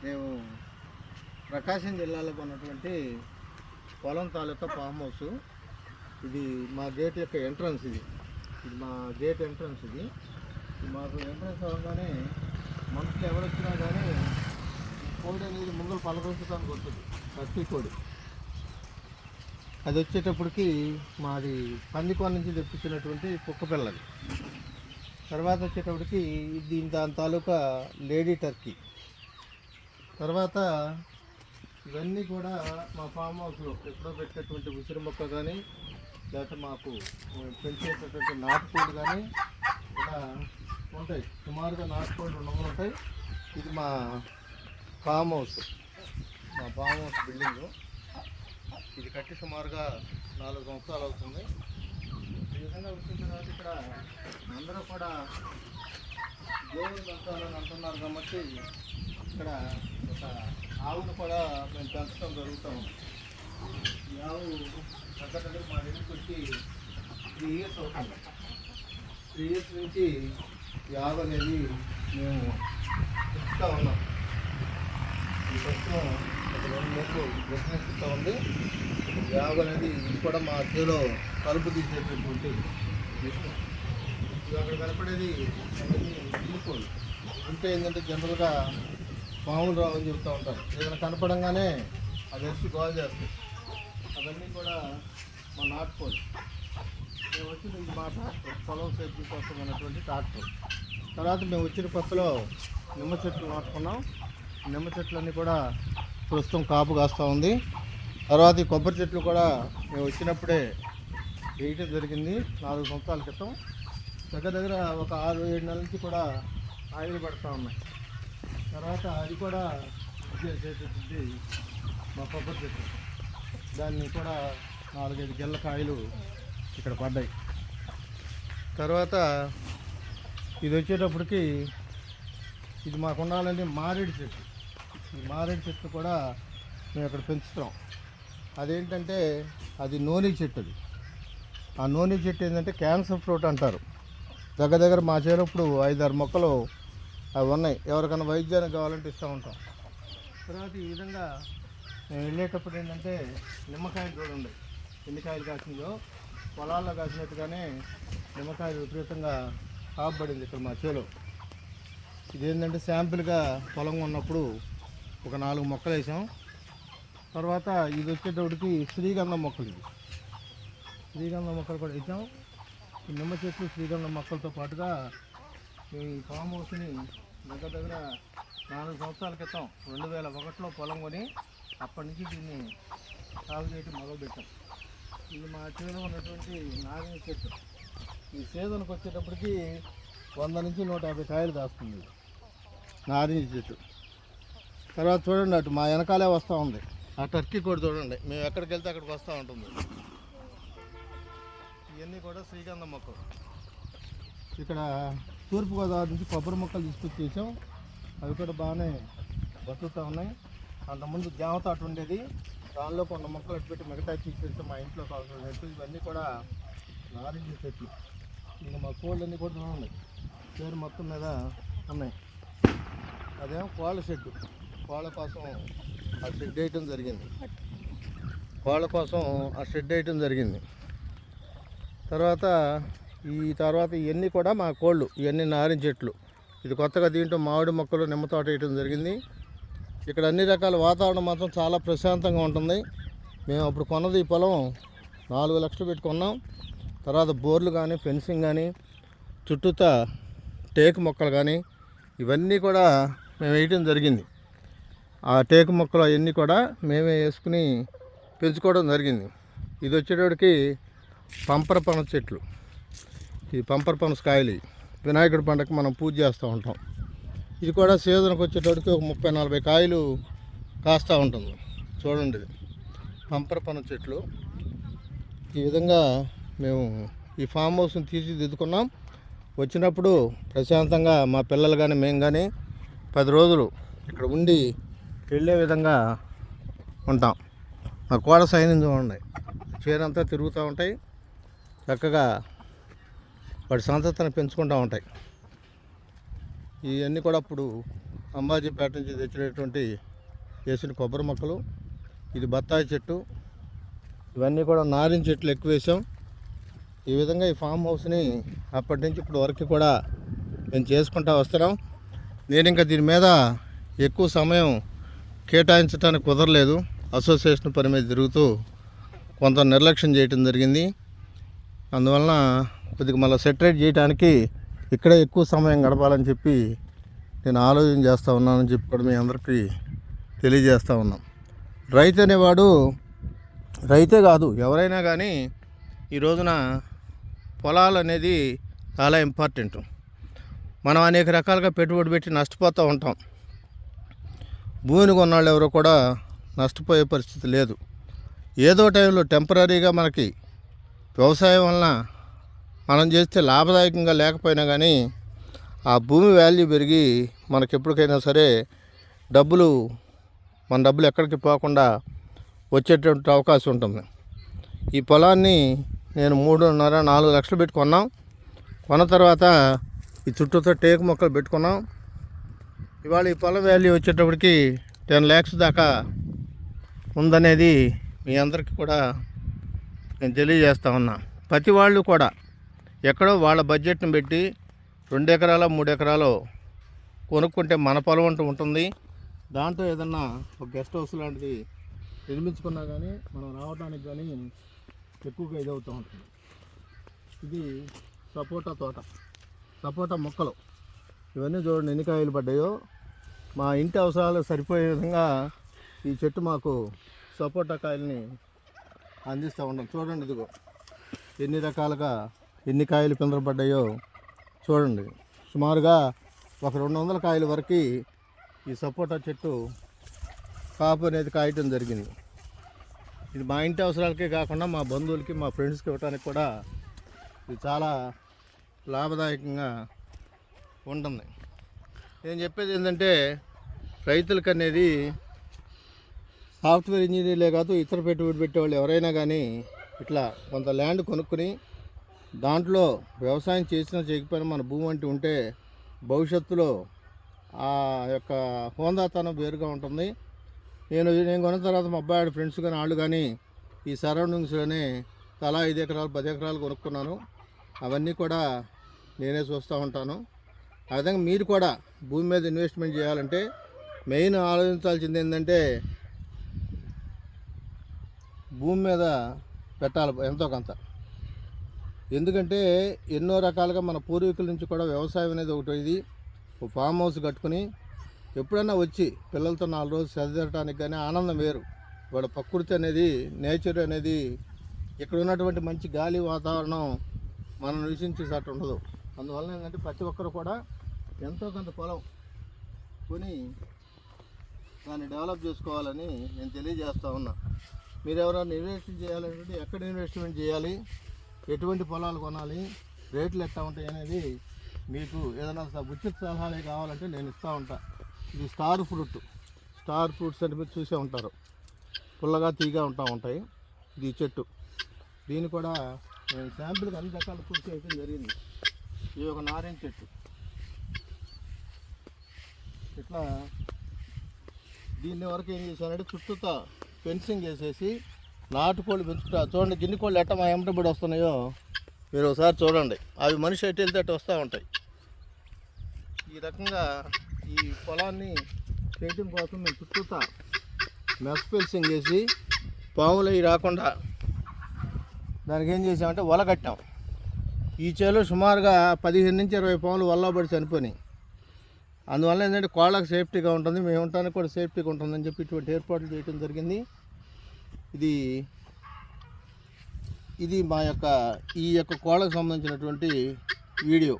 మేము ప్రకాశం జిల్లాలో ఉన్నటువంటి పొలం తాలూకా ఫామ్ హౌస్. ఇది మా గేట్ యొక్క ఎంట్రన్స్. ఇది మా గేట్ ఎంట్రన్స్. ఇది మాకు ఎంట్రన్స్ అవ్వగానే మనసులో ఎవరు వచ్చినా కానీ కోడి అనేది ముంగలు పలకరించడానికి వస్తుంది. కత్తి కోడి అది వచ్చేటప్పటికి మాది పందికోన నుంచి తెప్పించినటువంటి కుక్క పిల్లది. తర్వాత వచ్చేటప్పటికి దాని తాలూకా లేడీ టర్కీ. తర్వాత ఇవన్నీ కూడా మా ఫామ్ హౌస్లో ఎప్పుడో పెట్టేటువంటి ఉసిరి మొక్క కానీ లేకపోతే మాకు పెంచేటటువంటి నాటుకోళ్ళు కానీ ఇలా ఉంటాయి. సుమారుగా నాటుకోళ్ళు 2 వందలు ఉంటాయి. ఇది మా ఫామ్ హౌస్ బిల్డింగు. ఇది కట్టి సుమారుగా 4 సంవత్సరాలు అవుతుంది. ఈ విధంగా వచ్చిన తర్వాత ఇక్కడ అందరూ కూడా దేవుడు పెంచాలని అంటున్నారు కాబట్టి ఇక్కడ ఒక ఆవును కూడా మేము పెంచడం జరుగుతాము. ఈ ఆవు దగ్గర మా దగ్గరికి వచ్చి 3 ఇయర్స్ అవుతుంది. 3 ఇయర్స్ నుంచి ఈ ఆవు అనేది మేము పెంచుతూ ఉన్నాం. ఈ ప్రస్తుతం ఒక 2 నెలలు బిజినెస్ ఇస్తూ ఉంది. ఈ ఆవు అనేది ఇది కూడా మా చేలో కలుపు తీసేటటువంటి బిజినెస్. ఇది అక్కడ కనపడేది ఇల్లుకోలు. ఉంటే ఏంటంటే జనరల్గా పాములు రావని చెప్తూ ఉంటారు. ఏదైనా కనపడంగానే అది వచ్చి గోల్ చేస్తాయి. అవన్నీ కూడా మా నాటుకోలు. మేము వచ్చిన మా ట్రాక్టర్ పొలం సేఫ్టీ కోసం ఉన్నటువంటి ట్రాక్టర్. తర్వాత మేము వచ్చిన కొత్తలో నిమ్మ చెట్లు నాటుకున్నాం. నిమ్మ చెట్లన్నీ కూడా ప్రస్తుతం కాపు కాస్తూ ఉంది. తర్వాత ఈ కొబ్బరి చెట్లు కూడా మేము వచ్చినప్పుడే వేయటం జరిగింది 4 సంవత్సరాల క్రితం. దగ్గర ఒక 6-7 నెలల నుంచి కూడా ఆయిల్ పడుతూ ఉన్నాయి. తర్వాత అది కూడా చేసేటటువంటి మా కొబ్బరి చెట్టు. దాన్ని కూడా 4-5 గెల్ల కాయలు ఇక్కడ పడ్డాయి. తర్వాత ఇది వచ్చేటప్పటికి ఇది మాకు ఉండాలని మారేడు చెట్టు. ఈ మారేడు చెట్టు కూడా మేము ఇక్కడ పెంచుతాం. అదేంటంటే అది నూనె చెట్టు. ఆ నూనె చెట్టు ఏంటంటే క్యాన్సర్ ఫ్రూట్ అంటారు. దగ్గర మా చేనప్పుడు 5-6 మొక్కలు అవి ఉన్నాయి. ఎవరికైనా వైద్యానికి కావాలంటే ఇస్తూ ఉంటాం. తర్వాత ఈ విధంగా మేము వెళ్ళేటప్పుడు ఏంటంటే నిమ్మకాయలు చూడండి ఎన్ని కాయలు కాసినాయో. పొలాల్లో కాసినట్టుగానే నిమ్మకాయలు విపరీతంగా కాపబడింది ఇక్కడ మా చేలో. ఇదేంటంటే శాంపిల్గా పొలం ఉన్నప్పుడు ఒక 4 మొక్కలు వేసాం. తర్వాత ఇది వచ్చేటప్పటికి శ్రీగంధం మొక్కలు. శ్రీగంధం మొక్కలు కూడా వేసాం. ఈ నిమ్మ చెట్లు శ్రీగంధం మొక్కలతో పాటుగా ఈ ఫామ్ హౌస్ని దగ్గర 4 సంవత్సరాల క్రితం 2001లో పొలం కొని అప్పటి నుంచి దీన్ని సాగు చేయడం మొదలుపెట్టాం. ఇది మా చేలో ఉన్నటువంటి నారింజ చెట్టు. ఈ సీజన్కి వచ్చేటప్పటికి 100 నుంచి 150 కాయలు కాస్తుంది నారింజ చెట్టు. తర్వాత చూడండి అటు మా వెనకాలే వస్తూ ఉంది ఆ టర్కీ కూడా చూడండి. మేము ఎక్కడికి వెళ్తే అక్కడికి వస్తూ ఉంటుంది. ఇవన్నీ కూడా శ్రీగంధం మొక్కలు. ఇక్కడ తూర్పుగోదావరి నుంచి కొబ్బరి మొక్కలు తీసుకొచ్చి చేసాం. అవి కూడా బాగానే బతుకుతూ ఉన్నాయి. అంతకుముందు జామ తాట ఉండేది. దానిలో కొన్ని మొక్కలు పెట్టి మిగతా తీసేస్తే మా ఇంట్లో కావాల్సిన చెట్లు. ఇవన్నీ కూడా నారింజ చెట్లు. ఇంకా మా కోళ్ళన్నీ కూడా ఉన్నాయి. పేరు మొత్తం మీద ఉన్నాయి. అదేమో కోళ్ళ షెడ్డు. కోళ్ళ కోసం ఆ షెడ్ వేయటం జరిగింది. తర్వాత ఇవన్నీ కూడా మా కోళ్ళు. ఇవన్నీ నారింజ చెట్లు. ఇది కొత్తగా దీంట్లో మామిడి మొక్కలు నిమ్మ తోట వేయటం జరిగింది. ఇక్కడ అన్ని రకాల వాతావరణం మాత్రం చాలా ప్రశాంతంగా ఉంటుంది. మేము అప్పుడు కొన్నది ఈ పొలం 4 లక్షలు పెట్టి కొన్నాం. తర్వాత బోర్లు కానీ ఫెన్సింగ్ కానీ చుట్టూతా టేకు మొక్కలు కానీ ఇవన్నీ కూడా మేము వేయటం జరిగింది. ఆ టేకు మొక్కలు అవన్నీ కూడా మేమే వేసుకుని పెంచుకోవడం జరిగింది. ఇది వచ్చేటప్పటికి పంపర పనస చెట్లు. ఈ పంపర పనస కాయలు వినాయకుడి పండగకి మనం పూజ చేస్తూ ఉంటాం. ఇది కూడా సీజన్కి వచ్చేటప్పటికి ఒక 30-40 కాయలు కాస్తూ ఉంటుంది. చూడండి ఇది పంపర పనస చెట్లు. ఈ విధంగా మేము ఈ ఫామ్ హౌస్ని తీర్చిదిద్దుకున్నాం. వచ్చినప్పుడు ప్రశాంతంగా మా పిల్లలు కానీ మేము కానీ 10 రోజులు ఇక్కడ ఉండి వెళ్ళే విధంగా ఉంటాం. మా కోడ సైన్యం చూడండి చీరంతా తిరుగుతూ ఉంటాయి. చక్కగా వాటి సంతతిని పెంచుకుంటూ ఉంటాయి. ఇవన్నీ కూడా అప్పుడు అంబాజీపేట నుంచి తెచ్చినటువంటి వేసిన కొబ్బరి మొక్కలు, ఇది బత్తాయి చెట్టు, ఇవన్నీ కూడా నారింజ చెట్లు ఎక్కువ వేసాం. ఈ విధంగా ఈ ఫామ్ హౌస్ని అప్పటి నుంచి ఇప్పటి వరకు కూడా మేము చేసుకుంటూ వస్తున్నాం. నేను ఇంకా దీని మీద ఎక్కువ సమయం కేటాయించడానికి కుదరలేదు. అసోసియేషన్ పని మీద తిరుగుతూ కొంత నిర్లక్ష్యం చేయటం జరిగింది. అందువలన కొద్దిగా మళ్ళీ సెటరేట్ చేయడానికి ఇక్కడే ఎక్కువ సమయం గడపాలని చెప్పి నేను ఆలోచన చేస్తూ ఉన్నానని చెప్పి కూడా మీ అందరికీ తెలియజేస్తూ ఉన్నాం. రైతు అనేవాడు రైతే కాదు, ఎవరైనా కానీ ఈ రోజున పొలాలు అనేది చాలా ఇంపార్టెంట్. మనం అనేక రకాలుగా పెట్టుబడి పెట్టి నష్టపోతూ ఉంటాం. భూమిని కొన్నాళ్ళు ఎవరో కూడా నష్టపోయే పరిస్థితి లేదు. ఏదో టైంలో టెంపరీగా మనకి వ్యవసాయం వలన మనం చేస్తే లాభదాయకంగా లేకపోయినా కానీ ఆ భూమి వాల్యూ పెరిగి మనకి ఎప్పటికైనా సరే మన డబ్బులు ఎక్కడికి పోకుండా వచ్చేటువంటి అవకాశం ఉంటుంది. ఈ పొలాన్ని నేను 3.5-4 లక్షలు పెట్టి కొన్న తర్వాత ఈ చుట్టూతో టేకు మొక్కలు పెట్టుకున్నాం. ఇవాళ ఈ పొలం వాల్యూ వచ్చేటప్పటికి 10 lakhs దాకా ఉందనేది మీ అందరికీ కూడా నేను తెలియజేస్తా ఉన్నా. ప్రతి వాళ్ళు కూడా ఎక్కడో వాళ్ళ బడ్జెట్ని పెట్టి 2 ఎకరాలు 3 ఎకరాలు కొనుక్కుంటే మన పొలం అంటూ ఉంటుంది. దాంట్లో ఏదన్నా ఒక గెస్ట్ హౌస్ లాంటిది నిర్మించుకున్నా కానీ మనం రావడానికి కానీ ఎక్కువగా ఇదవుతూ ఉంటుంది. ఇది సపోటా తోట, సపోటా మొక్కలు, ఇవన్నీ చూడండి ఎన్ని కాయలు పడ్డాయో. మా ఇంటి అవసరాలు సరిపోయే విధంగా ఈ చెట్టు మాకు సపోటా కాయల్ని అందిస్తూ ఉంటాం. చూడండి ఇదిగో ఎన్ని రకాలుగా ఎన్ని కాయలు పిందరపడ్డాయో చూడండి. సుమారుగా ఒక 200 కాయల వరకు ఈ సపోటా చెట్టు కాపు అనేది కాయటం జరిగింది. ఇది మా ఇంటి అవసరాలకే కాకుండా మా బంధువులకి మా ఫ్రెండ్స్కి ఇవ్వడానికి కూడా ఇది చాలా లాభదాయకంగా ఉంటుంది. నేను చెప్పేది ఏంటంటే రైతులకు అనేది సాఫ్ట్వేర్ ఇంజనీర్లే కాదు, ఇతర పెట్టుబడి పెట్టేవాళ్ళు ఎవరైనా కానీ ఇట్లా కొంత ల్యాండ్ కొనుక్కొని దాంట్లో వ్యవసాయం చేసినా చేయకపోయినా మన భూమి అంటూ ఉంటే భవిష్యత్తులో ఆ యొక్క హోందాతనం వేరుగా ఉంటుంది. నేను కొన్న తర్వాత మా అబ్బాయి ఫ్రెండ్స్ కానీ వాళ్ళు కానీ ఈ సరౌండింగ్స్లోనే తలా 5 ఎకరాలు 10 ఎకరాలు కొనుక్కున్నాను. అవన్నీ కూడా నేనే చూస్తూ ఉంటాను. ఆ విధంగా మీరు కూడా భూమి మీద ఇన్వెస్ట్మెంట్ చేయాలంటే మెయిన్ ఆలోచించాల్సింది ఏంటంటే భూమి మీద పెట్టాలి ఎంతో కొంత. ఎందుకంటే ఎన్నో రకాలుగా మన పూర్వీకుల నుంచి కూడా వ్యవసాయం అనేది ఒకటి, ఇది ఒక ఫామ్ హౌస్ కట్టుకుని ఎప్పుడైనా వచ్చి పిల్లలతో 4 రోజులు చదివడానికి కానీ ఆనందం వేరు. వాళ్ళ ప్రకృతి అనేది, నేచర్ అనేది, ఇక్కడ ఉన్నటువంటి మంచి గాలి వాతావరణం మనం నివసించేసట్టు ఉండదు. అందువల్ల ఏంటంటే ప్రతి ఒక్కరు కూడా ఎంతో కొంత పొలం కొని దాన్ని డెవలప్ చేసుకోవాలని నేను తెలియజేస్తూ ఉన్నా. మీరు ఎవరైనా ఇన్వెస్ట్మెంట్ చేయాలంటే ఎక్కడ ఇన్వెస్ట్మెంట్ చేయాలి, ఎటువంటి పొలాలు కొనాలి, రేట్లు ఎట్లా ఉంటాయి అనేది మీకు ఏదైనా ఉచిత సలహాలు కావాలంటే నేను ఇస్తూ ఉంటా. ఇది స్టార్ ఫ్రూట్స్ అంటే మీరు చూసే ఉంటారు, పుల్లగా తీగా ఉంటాయి. ఇది చెట్టు, దీన్ని కూడా నేను శాంపిల్కి అన్ని రకాల ఫ్రూట్స్ అయితే జరిగింది. ఇది ఒక నారింజ చెట్టు. ఇట్లా దీన్ని వరకు ఏం చేశానంటే చుట్టూతా ఫెన్సింగ్ చేసేసి నాటుకోళ్ళు పెంచుకుంటా. చూడండి గిన్నె కోళ్ళు ఎట్ట మా ఎమ్మటబడి వస్తున్నాయో మీరు ఒకసారి చూడండి. అవి మనిషి ఎటు వెళ్తే అటు వస్తూ ఉంటాయి. ఈ రకంగా ఈ పొలాన్ని చేయటం కోసం మేము చుట్టూతా మెస్ ఫెన్సింగ్ చేసి పాములు అవి రాకుండా దానికి ఏం చేసామంటే వల కట్టాం. ఈ చేలో సుమారుగా 15 నుంచి 20 పాములు వల్ల పడి చనిపోయినాయి. అందువల్ల ఏంటంటే కోళ్ళకు సేఫ్టీగా ఉంటుంది, మేము ఉండటానికి కూడా సేఫ్టీగా ఉంటుందని చెప్పి ఇటువంటి ఏర్పాట్లు చేయడం జరిగింది. ఇది మా యొక్క ఈ యొక్క కోళ్ళకు సంబంధించినటువంటి వీడియో.